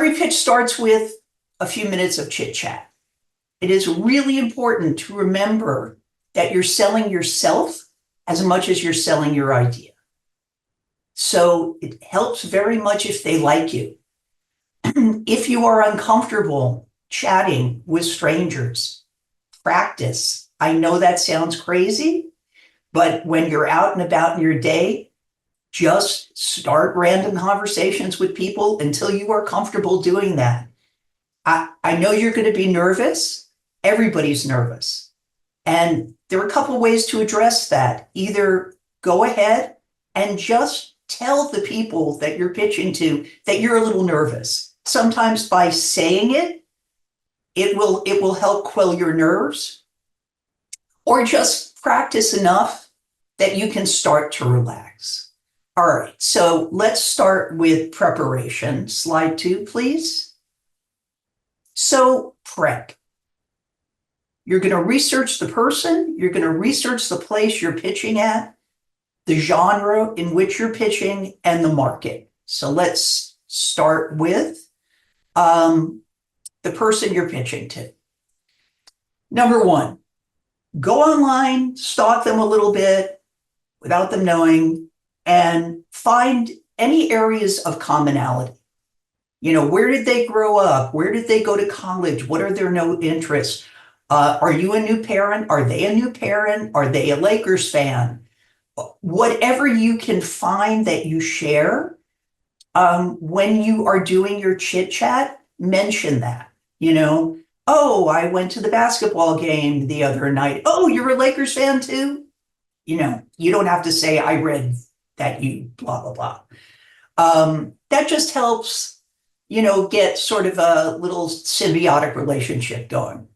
Every pitch starts with a few minutes of chit chat. It is really important to remember that you're selling yourself as much as you're selling your idea. So it helps very much if they like you. If you are uncomfortable chatting with strangers, practice. I know that sounds crazy, but when you're out and about in your day, just start random conversations with people until you are comfortable doing that. I know you're going to be nervous. Everybody's nervous. And there are a couple ways to address that. Either go ahead and just tell the people that you're pitching to that you're a little nervous. Sometimes by saying it, it will help quell your nerves. Or just practice enough that you can start to relax. All right, so let's start with preparation. Slide 2, please. So prep. You're going to research the person, you're going to research the place you're pitching at, the genre in which you're pitching, and the market. So let's start with the person you're pitching to. Number 1, go online, stalk them a little bit without them knowing, and find any areas of commonality. Where did they grow up? Where did they go to college? What are their no interests? Are you a new parent? Are they a new parent? Are they a Lakers fan? Whatever you can find that you share, when you are doing your chit chat, mention that. Oh, I went to the basketball game the other night. Oh, you're a Lakers fan too? You don't have to say, I read that you blah, blah, blah. That just helps, get sort of a little symbiotic relationship going.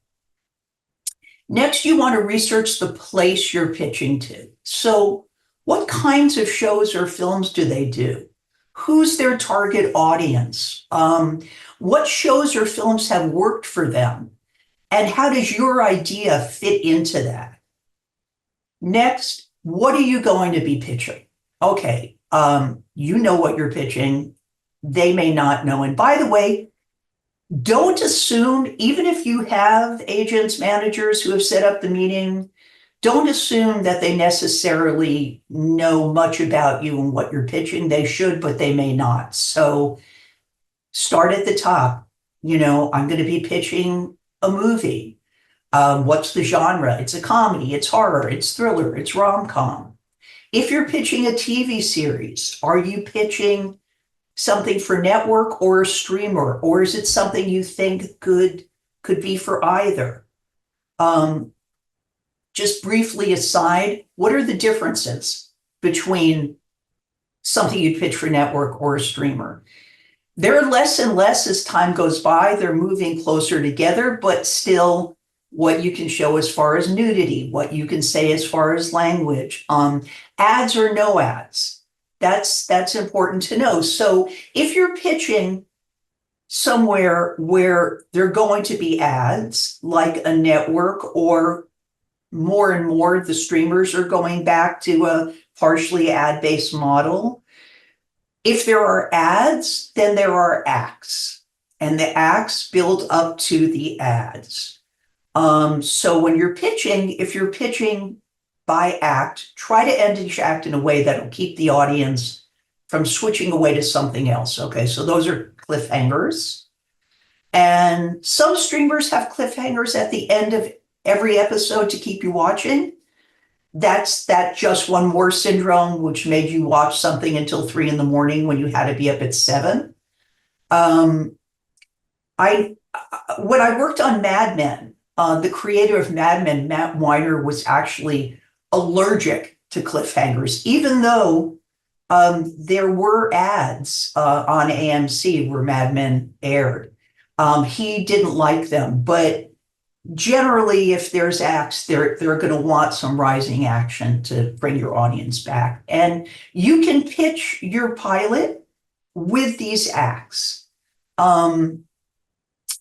Next, you want to research the place you're pitching to. So what kinds of shows or films do they do? Who's their target audience? What shows or films have worked for them? And how does your idea fit into that? Next, what are you going to be pitching? Okay, you know what you're pitching. They may not know. And by the way, don't assume, even if you have agents, managers who have set up the meeting, don't assume that they necessarily know much about you and what you're pitching. They should, but they may not. So start at the top. I'm going to be pitching a movie. What's the genre? It's a comedy, it's horror, it's thriller, it's rom-com. If you're pitching a TV series, are you pitching something for network or a streamer, or is it something you think could be for either? Just briefly aside, what are the differences between something you pitch for network or a streamer? They're less and less as time goes by. They're moving closer together, but still what you can show as far as nudity, what you can say as far as language, ads or no ads. That's important to know. So if you're pitching somewhere where there are going to be ads, like a network, or more and more the streamers are going back to a partially ad-based model. If there are ads, then there are acts, and the acts build up to the ads. So when you're pitching, if you're pitching by act, try to end each act in a way that'll keep the audience from switching away to something else. Okay, so those are cliffhangers. And some streamers have cliffhangers at the end of every episode to keep you watching. That's that just one more syndrome, which made you watch something until 3 a.m. when you had to be up at 7. When I worked on Mad Men, the creator of Mad Men, Matt Weiner, was actually allergic to cliffhangers, even though there were ads on AMC where Mad Men aired. He didn't like them, but generally, if there's acts, they're going to want some rising action to bring your audience back. And you can pitch your pilot with these acts.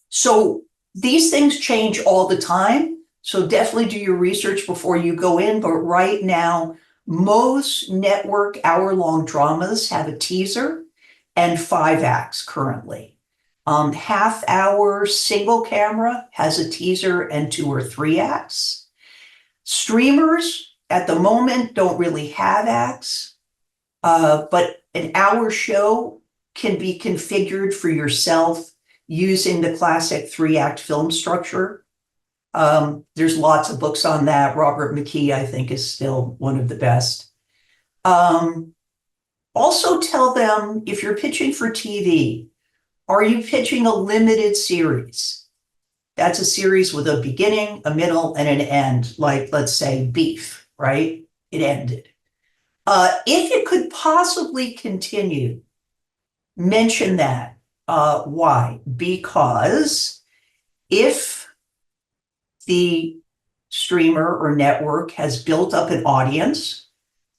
So these things change all the time. So definitely do your research before you go in. But right now, most network hour-long dramas have a teaser and 5 acts currently. Half hour single camera has a teaser and 2 or 3 acts. Streamers at the moment don't really have acts, but an hour show can be configured for yourself using the classic 3-act film structure. There's lots of books on that. Robert McKee, I think, is still one of the best. Also tell them, if you're pitching for TV, are you pitching a limited series? That's a series with a beginning, a middle, and an end, like, let's say, Beef, right? It ended. If it could possibly continue, mention that. Why? Because if the streamer or network has built up an audience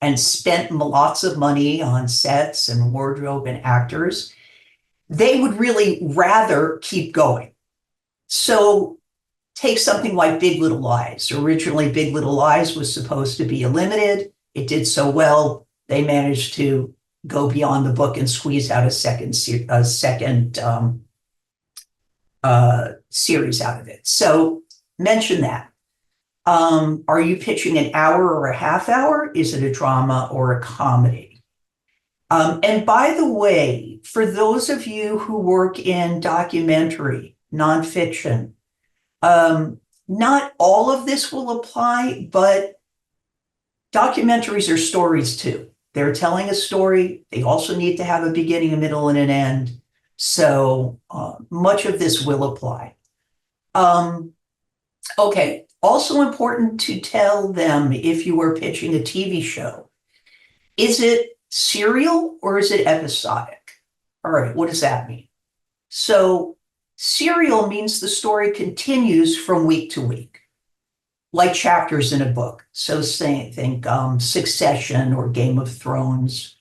and spent lots of money on sets and wardrobe and actors, they would really rather keep going. So take something like Big Little Lies. Originally, Big Little Lies was supposed to be a limited. It did so well, they managed to go beyond the book and squeeze out a second series out of it. So mention that. Are you pitching an hour or a half hour? Is it a drama or a comedy? And by the way, for those of you who work in documentary, nonfiction, not all of this will apply, but documentaries are stories too. They're telling a story. They also need to have a beginning, a middle, and an end. So much of this will apply. Okay, also important to tell them if you are pitching a TV show, is it serial or is it episodic? All right, what does that mean? So serial means the story continues from week to week, like chapters in a book. So think Succession or Game of Thrones.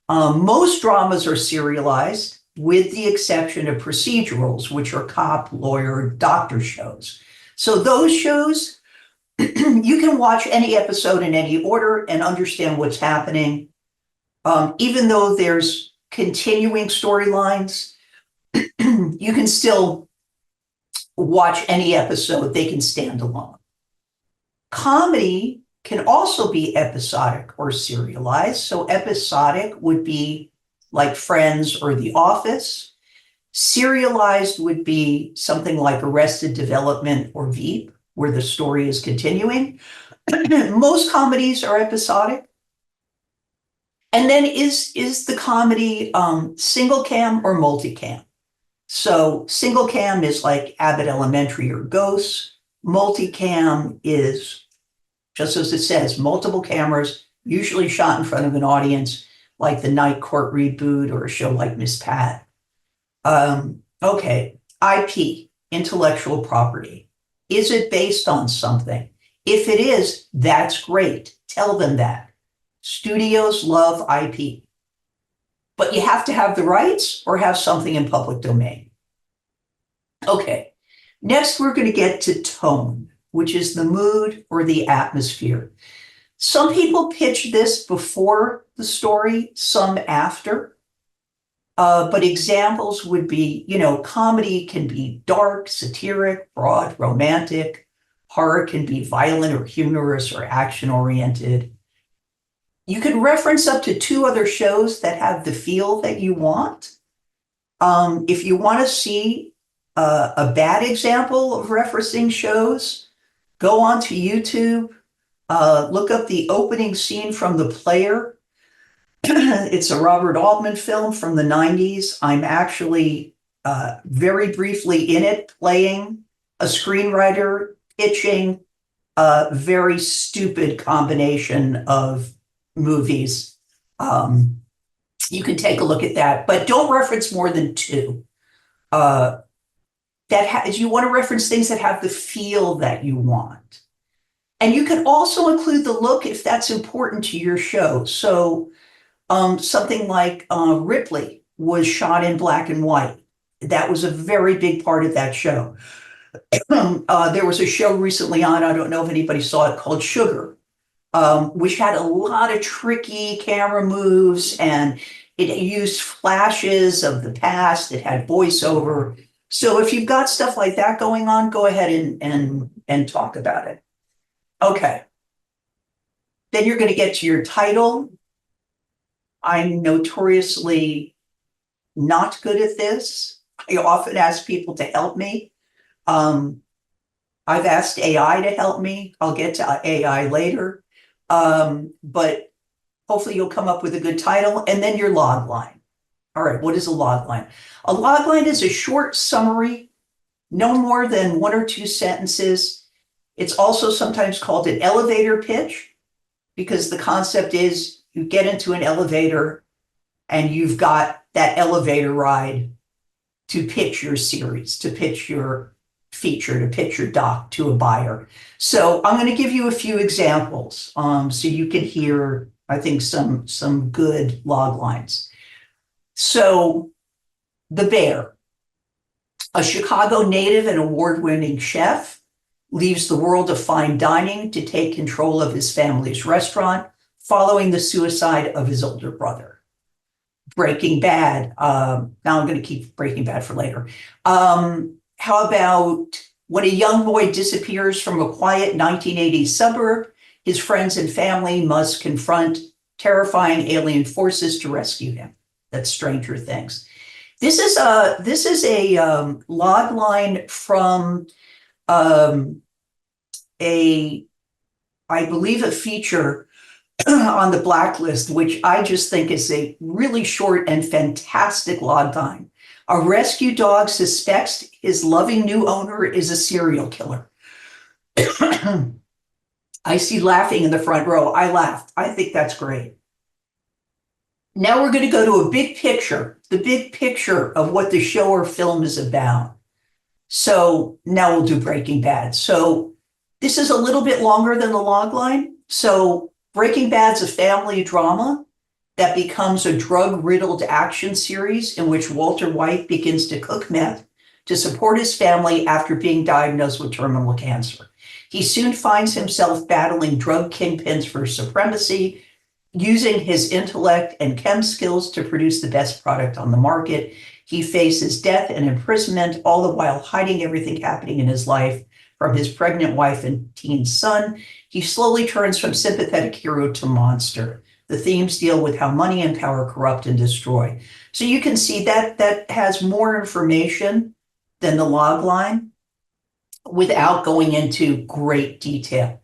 Most dramas are serialized, with the exception of procedurals, which are cop, lawyer, doctor shows. So those shows, you can watch any episode in any order and understand what's happening. Even though there's continuing storylines, you can still watch any episode. They can stand alone. Comedy can also be episodic or serialized. So episodic would be like Friends or The Office. Serialized would be something like Arrested Development or Veep, where the story is continuing. Most comedies are episodic. And then is the comedy single cam or multicam? So single cam is like Abbott Elementary or Ghosts. Multicam is, just as it says, multiple cameras, usually shot in front of an audience, like the Night Court reboot or a show like Miss Pat. Okay, IP, intellectual property. Is it based on something? If it is, that's great. Tell them that. Studios love IP. But you have to have the rights or have something in public domain. Okay, next we're going to get to tone, which is the mood or the atmosphere. Some people pitch this before the story, some after. But examples would be, comedy can be dark, satiric, broad, romantic. Horror can be violent or humorous or action-oriented. You can reference up to 2 other shows that have the feel that you want. If you want to see a bad example of referencing shows, go onto YouTube, look up the opening scene from The Player. It's a Robert Altman film from the 90s. I'm actually very briefly in it, playing a screenwriter, pitching a very stupid combination of movies. You can take a look at that, but don't reference more than 2. You want to reference things that have the feel that you want. And you can also include the look if that's important to your show. So something like Ripley was shot in black and white. That was a very big part of that show. There was a show recently on, I don't know if anybody saw it, called Sugar, which had a lot of tricky camera moves, and It used flashes of the past. It had voiceover. So if you've got stuff like that going on, go ahead and talk about it. Okay. Then you're going to get to your title. I'm notoriously not good at this. I often ask people to help me. I've asked AI to help me. I'll get to AI later. But hopefully you'll come up with a good title, and then your log line. All right, what is a log line? A log line is a short summary, no more than 1 or 2 sentences. It's also sometimes called an elevator pitch, because the concept is you get into an elevator and you've got that elevator ride to pitch your series, to pitch your feature, to pitch your doc to a buyer. So I'm going to give you a few examples so you can hear, I think, some good log lines. So The Bear, a Chicago native and award-winning chef, leaves the world of fine dining to take control of his family's restaurant following the suicide of his older brother. Breaking Bad. Now I'm going to keep Breaking Bad for later. How about when a young boy disappears from a quiet 1980s suburb, his friends and family must confront terrifying alien forces to rescue him. That's Stranger Things. This is a log line from I believe a feature on the Blacklist, which I just think is a really short and fantastic log line. A rescue dog suspects his loving new owner is a serial killer. I see laughing in the front row. I laughed. I think that's great. Now we're going to go to a big picture, the big picture of what the show or film is about. So now we'll do Breaking Bad. So this is a little bit longer than the log line. So Breaking Bad's a family drama that becomes a drug-riddled action series in which Walter White begins to cook meth to support his family after being diagnosed with terminal cancer. He soon finds himself battling drug kingpins for supremacy, using his intellect and chem skills to produce the best product on the market. He faces death and imprisonment, all the while hiding everything happening in his life from his pregnant wife and teen son. He slowly turns from sympathetic hero to monster. The themes deal with how money and power corrupt and destroy. So you can see that has more information than the log line without going into great detail.